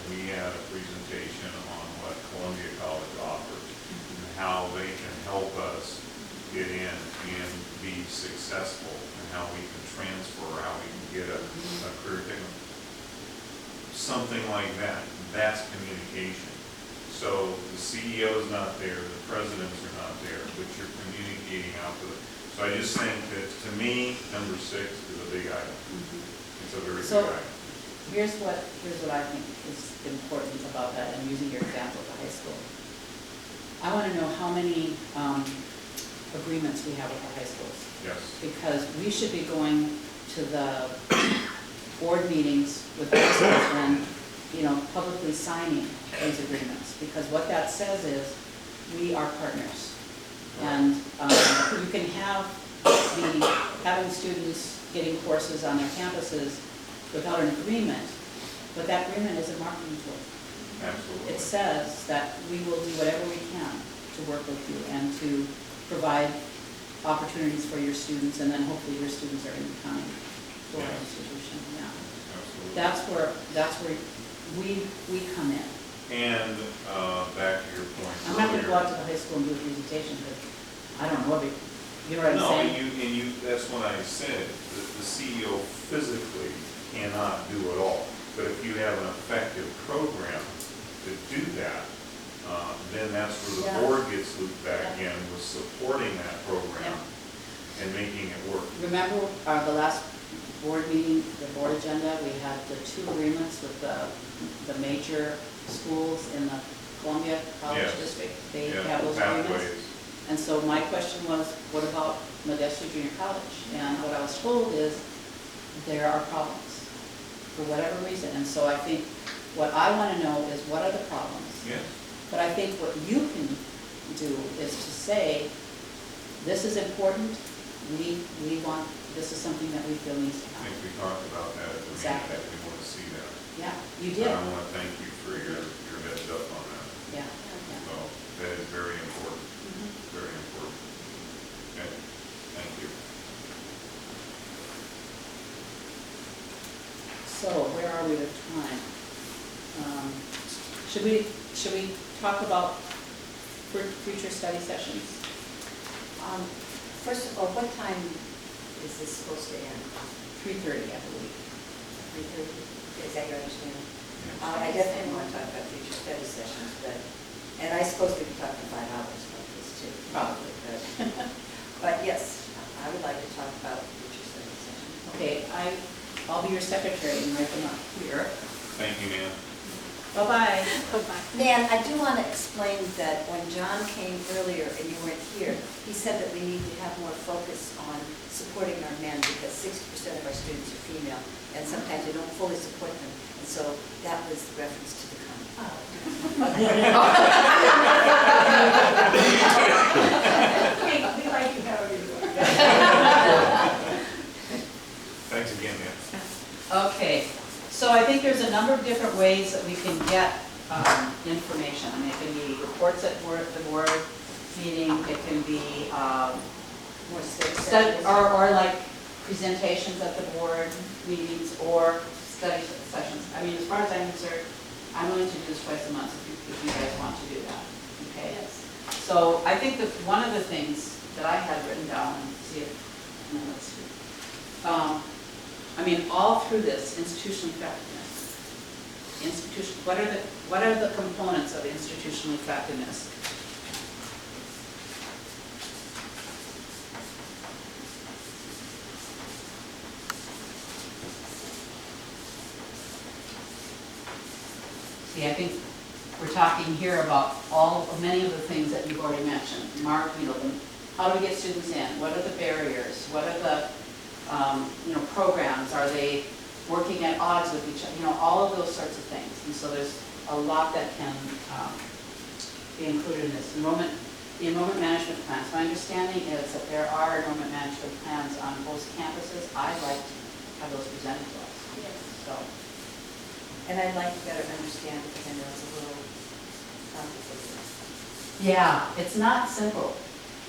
we had a presentation on what Columbia College offers and how they can help us get in and be successful, and how we can transfer, how we can get a career technical. Something like that. That's communication. So the CEO's not there, the presidents are not there, but you're communicating out to them. So I just think that, to me, number 6 is a big item. It's a very big item. Here's what I think is important about that, and using your example of the high school. I want to know how many agreements we have with our high schools. Yes. Because we should be going to the board meetings with our schools and, publicly signing these agreements. Because what that says is, we are partners. And you can having students getting courses on their campuses without an agreement, but that agreement is a marketing tool. Absolutely. It says that we will do whatever we can to work with you and to provide opportunities for your students, and then hopefully your students are going to be coming to our institution. Yeah. Absolutely. That's where we come in. And back to your point. I'm not going to go out to the high school and do a presentation because I don't know what you know what I'm saying? No, that's what I said. The CEO physically cannot do it all. But if you have an effective program to do that, then that's where the board gets looped back in with supporting that program and making it work. Remember the last board meeting, the board agenda, we had the 2 agreements with the major schools in the Columbia College District. They have those agreements. And so my question was, what about Modesto Junior College? And what I was told is there are problems for whatever reason. And so I think what I want to know is, what are the problems? Yes. But I think what you can do is to say, this is important, we want, this is something that we feel needs to I happen. think we talked about that at the meeting, that we want to see that. Yeah, you did. And I want to thank you for your heads up on that. Yeah. So that is very important. Very important. Okay, thank you. So where are we with time? Should we talk about future study sessions? First of all, what time is this supposed to end? 3:30, I believe. 3:30? Is that your understanding? I definitely want to talk about future study sessions, and I'm supposed to be talking 5 hours about this too. Probably. But yes, I would like to talk about future study sessions. Okay, I'll be your secretary and write them up here. Thank you, Nan. Bye-bye. Bye-bye. Dan, I do want to explain that when John came earlier and you weren't here, he said that we need to have more focus on supporting our men because 60% of our students are female, and sometimes we don't fully support them. And so that was the reference to the comment. We like you how you do. Thanks again, Nan. Okay, so I think there's a number of different ways that we can get information. I mean, it can be reports at the board meeting, it can be More study or like presentations at the board meetings or study sessions. I mean, as far as I'm concerned, I'm willing to do this twice a month if you guys want to do that. Okay. Yes. So I think that one of the things that I had written down, see if, no, let's see. I mean, all through this, institutional effectiveness. What are the components of institutional effectiveness? See, I think we're talking here about many of the things that you've already mentioned. Mark, how do we get students in? What are the barriers? What are the programs? Are they working at odds with each other? All of those sorts of things. And so there's a lot that can be included in this. The enrollment management plans. My understanding is that there are enrollment management plans on both campuses. I'd like to have those presented to us. Yes. So. And I'd like to better understand because I know it's a little complicated. Yeah, it's not simple.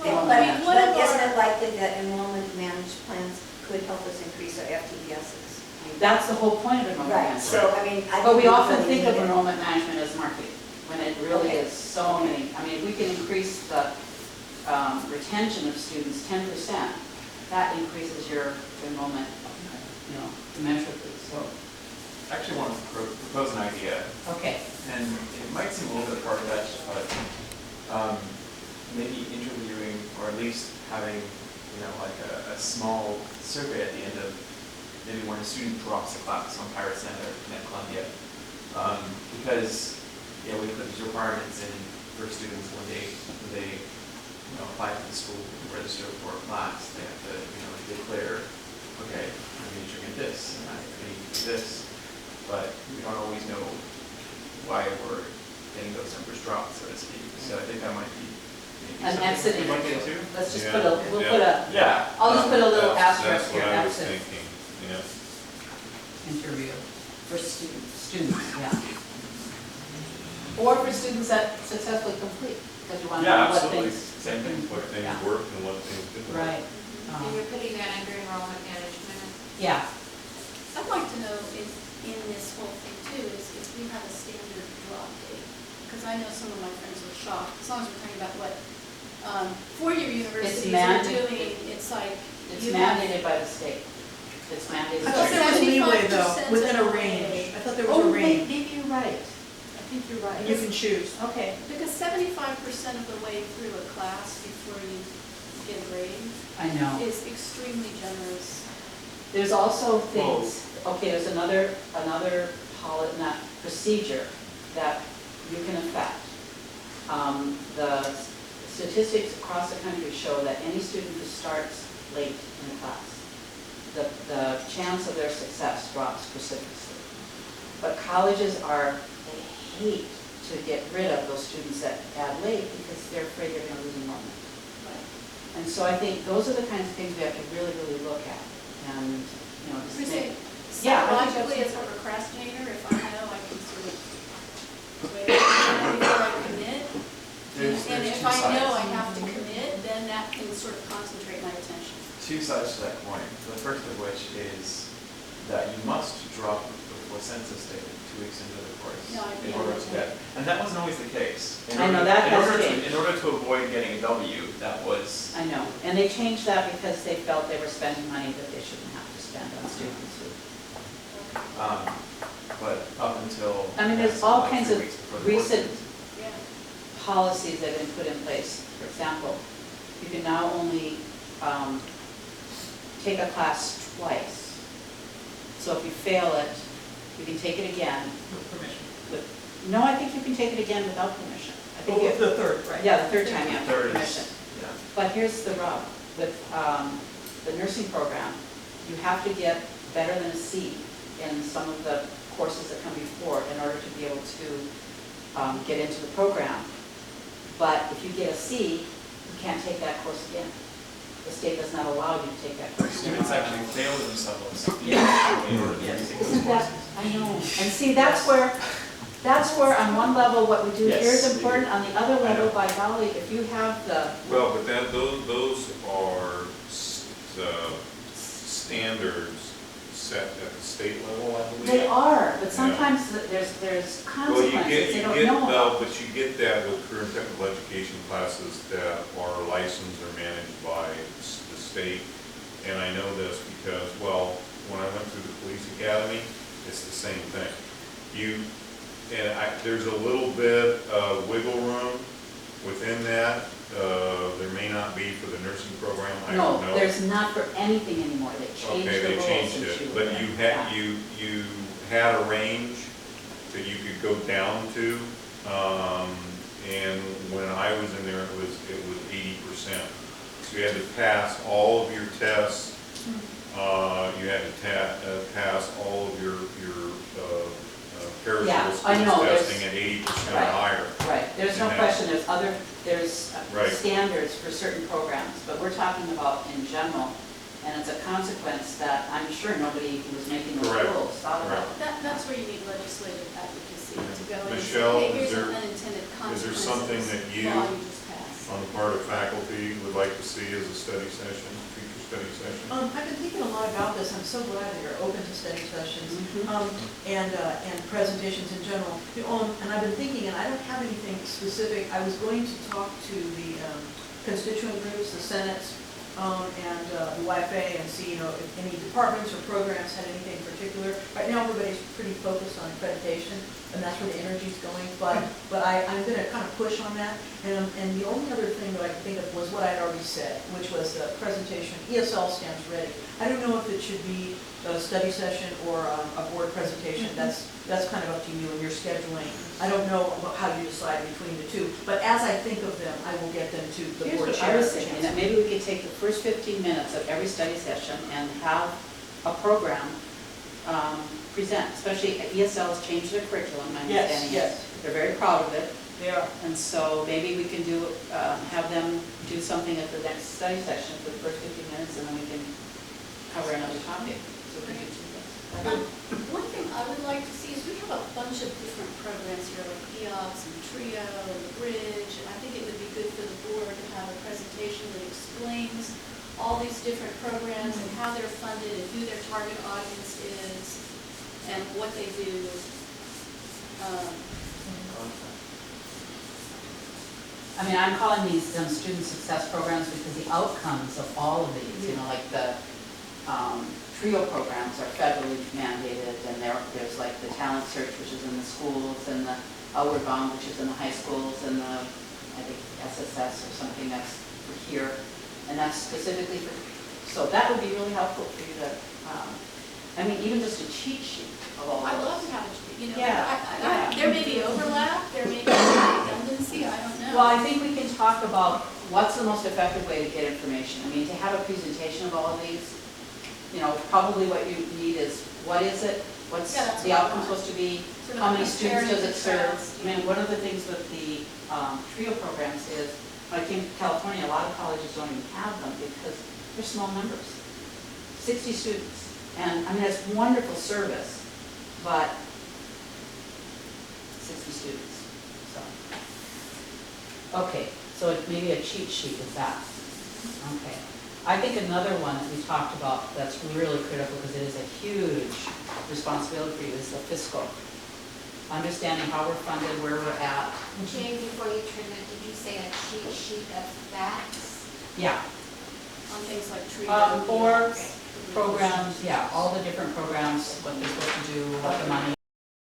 Well, I mean, but isn't it likely that enrollment managed plans could help us increase our FTESs? That's the whole point of enrollment Right, management. so, I mean, I. But we often really think of need it. enrollment management as marketing, when it really Okay. is so many. I mean, if we can increase the retention of students 10%, that increases your enrollment, immeasurably, so. I actually want to propose an idea, Okay, and it might seem a little bit far-fetched, but maybe interviewing, or at least having, like a small survey at the end of maybe when a student drops a class on Pirate Center at Columbia. Because, we put these requirements in for students when they apply to the school and register for a class. They have to, declare, okay, I'm majoring in this, and I'm majoring in this. But we don't always know why we're getting those numbers dropped, so to speak. So I think that might be maybe an something exit we look interview. into. Let's just Yeah, put we'll yeah. put a, Yeah. I'll just put a little That's asterisk here, what I was exit thinking, yeah. interview for students, yeah. Or for students that successfully complete, because you want to Yeah, know what absolutely. things. Same thing. What things Yeah. work and what things didn't work. Right. And you're putting that under enrollment management. Yeah, I'd like to know if, in this whole thing too, is if we have a standard drop date. Because I know some of my friends were shocked, as long as we're talking about what four-year universities are mandated. doing, it's like. it's you have- mandated by the state. It's mandated. I by thought the there was state. leeway though, 75% within a of the range. way. I thought there was a Oh, range. maybe you're right. I think you're right. You can choose. Okay, Because 75% of the way through a class before you get a grade I know. is extremely generous. There's also things, okay, there's another not procedure that you can affect. The statistics across the country show that any student who starts late in the class, the chance of their success drops precipitously. But colleges they hate to get rid of those students that add late because they're afraid they're going to lose enrollment. And so I think those are the kinds of things we have to really, really look at and, just We make. say, Yeah, I think psychologically, as that's- a procrastinator, if I know I can sort of wait before I commit, There's and if two I know I sides. have to commit, then that can sort of concentrate my attention. Two sides to that coin. The first of which is that you must drop before census day 2 weeks into the course No, I in get order it. to get, and that wasn't always the case. I know, that has changed. In order to avoid getting a W, that was, I know, and they changed that because they felt they were spending money that they shouldn't have to spend on students who. but up until. I mean, there's all like kinds 3 of weeks before the course recent ends. Yeah. policies that have been put in place. For example, you can now only take a class twice. So if you fail it, you can take it again. With permission. No, I think you can take it again without permission. I think Oh, you- the third, right. Yeah, the third time you have to Third have is, permission. yeah. But here's the rub, with the nursing program, you have to get better than a C in some of the courses that come before in order to be able to get into the program. But if you get a C, you can't take that course again. The state does not allow you to take that course again. Students actually fail themselves Yeah. in order to Yes. retake Isn't those that, courses. I know, and see, that's where on one level, what we do here is Yes. important, on the other I level, know. by golly, if you have the, Well, but those are standards set at the state level, I believe. they are, but Yeah. sometimes there's Well, you consequences get, they don't know about. but you get that with current technical education classes that are licensed or managed by the state. And I know this because, well, when I went through the police academy, it's the same thing. There's a little bit of wiggle room within that. There may not be for the nursing program, I don't know. No, there's not for anything anymore, they changed Okay, the they rules changed since it, you but were you there. had, you had a range that you could go down to. And when I was in there, it was 80%. So you had to pass all of your tests, you had to pass all of your Yeah, perishable I know, skills there's- testing at 80% or Right. higher. Right, there's no And that- question, there's Right. standards for certain programs, but we're talking about in general, and it's a consequence that I'm sure nobody who was making those Correct. rules thought about. That's where you need legislative advocacy to go in and say, Michelle, hey, is here's there- an unintended consequence. is there something of this that you- law just passed. on the part of faculty would like to see as a study session, future study session? I've been thinking a lot about this. I'm so glad that you're open to study sessions, and presentations in general. And I've been thinking, and I don't have anything specific. I was going to talk to the constituent groups, the senates, and the YFA, and see, if any departments or programs had anything in particular. Right now, everybody's pretty focused on accreditation, and that's where the energy's going. But I'm going to kind of push on that. And the only other thing that I could think of was what I'd already said, which was the presentation. ESL stands ready. I don't know if it should be a study session or a board presentation. That's kind of up to you and your scheduling. I don't know how you decide between the two, but as I think of them, I will get them to the Here's board what chair. I was thinking, that maybe we could take the first 15 minutes of every study session and have a program present, especially ESL has changed their curriculum, my Yes, understanding is. yes. They're very proud of it, They are. and so maybe we can do, have them do something at the next study session for the first 15 minutes, and then we can cover another topic. So we can do that. One thing I would like to see is we have a bunch of different programs here, like EOS and TRIO and the Bridge, and I think it would be good for the board to have a presentation that explains all these different programs and how they're funded and who their target audience is and what they do. I mean, I'm calling these student success programs because the outcomes of all of these, like the TRIO programs are federally mandated, and there's like the talent search, which is in the schools, and the outward bound, which is in the high schools, and the, I think, SSS or something that's for here, and that's specifically for, so that would be really helpful for you to, I mean, even just a cheat sheet of all I'd of love those. to have it, Yeah. there may be overlap, there may be redundancy, I don't know. Well, I think we can talk about what's the most effective way to get information. I mean, to have a presentation of all of these, probably what you need is, what is it? What's Yeah, that's the what I outcome want. supposed to be? Sort of How many comparing students does it the serve? trends, I mean, one of the things with the TRIO programs is, when I came to California, a lot of colleges don't even have them because they're small numbers, 60 students. And, I mean, it's wonderful service, but 60 students, so. Okay, so maybe a cheat sheet is that. Okay. I think another one that we talked about that's really critical, because it is a huge responsibility for you, is the fiscal. Understanding how we're funded, where we're at. Jane, before you turn it, did you say a cheat sheet of facts? Yeah, On things like TRIO. or EOS, programs, yeah, all the different programs, what they're supposed to do, what the money